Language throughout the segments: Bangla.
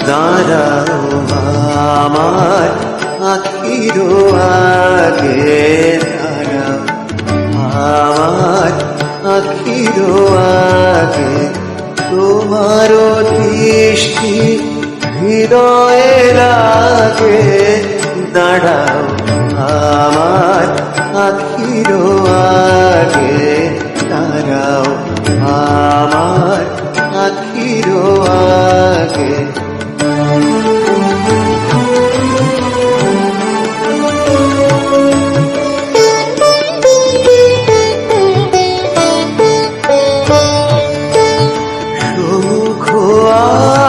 দাঁড়াও আমার আখির আগে, দাঁড়াও আমার আখির আগে, তোমার দৃষ্টি হৃদয়ে লাগে। দাঁড়াও আমার আখির আগে, দাঁড়াও আমার আখির আগে।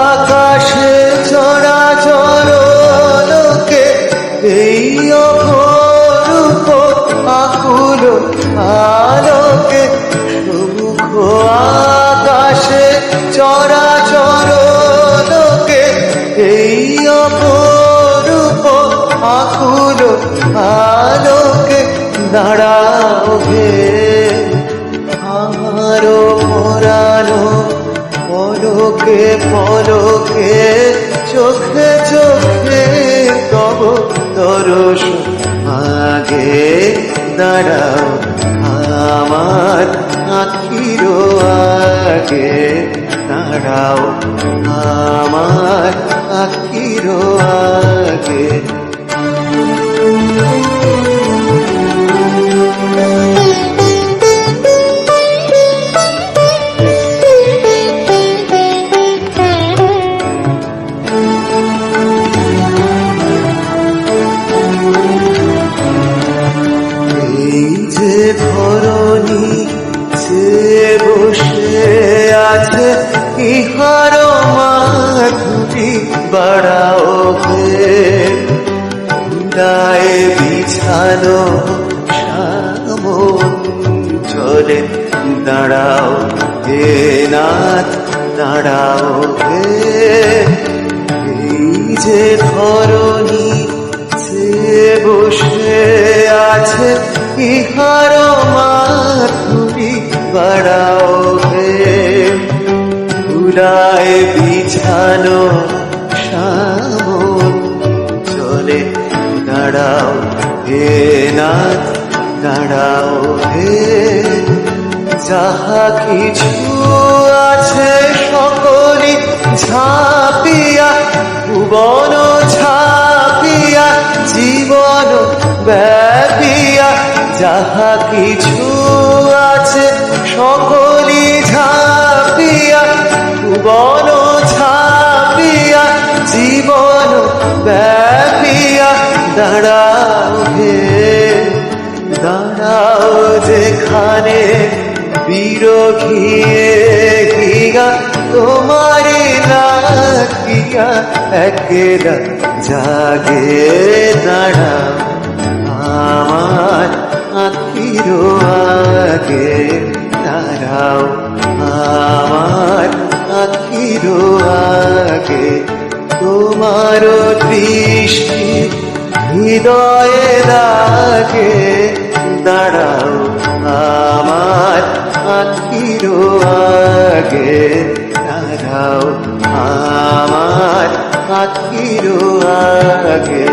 আকাশে চরাচর লোকে এই অপরূপ আকুল আলোকে, সমুখ আকাশে চরাচর লোকে এই অপরূপ আকুল আলোকে। দাঁড়াও হে আমারও মোরানো পলকে পলকে, চোখে চোখে তব দরস আগে। দাঁড়াও আমার আখির আগে, দাঁড়াও আমার আখির আগে। যে ধরণী যে বসে আছে, ইহার মাধুরী বাড়াও হে। গায়ে বিছানো শ্যামঞ্চলে দাঁড়াও হে নাথ, দাঁড়াও হে। এই যে ধরণী যে বসে আছে, ইহার মাধুরী বাড়াও হে। ধুলায় বিছানো শ্যামঞ্চলে দাঁড়াও হে নাথ, দাঁড়াও হে। যাহা কিছু আছে সকলই ঝাঁপিয়া, ভুবন ছাপিয়া জীবন ব্যাপিয়া। যাহা কিছু আছে সকলই ঝাঁপিয়া, ভুবন ছাপিয়া জীবন ব্যাপিয়া। দাঁড়াও হে, দাঁড়াও যেখানে বিরোঘিয়ে গিয়া, তোমারে নাকিয়া একেরা জাগে। দাঁড়াও আমার আখির আগে, দাঁড়াও আমার আখির আগে। তোমার দৃষ্টি হৃদয়ে লাগে। দাঁড়াও আমার আখির আগে, দাঁড়াও আমার আখির আগে।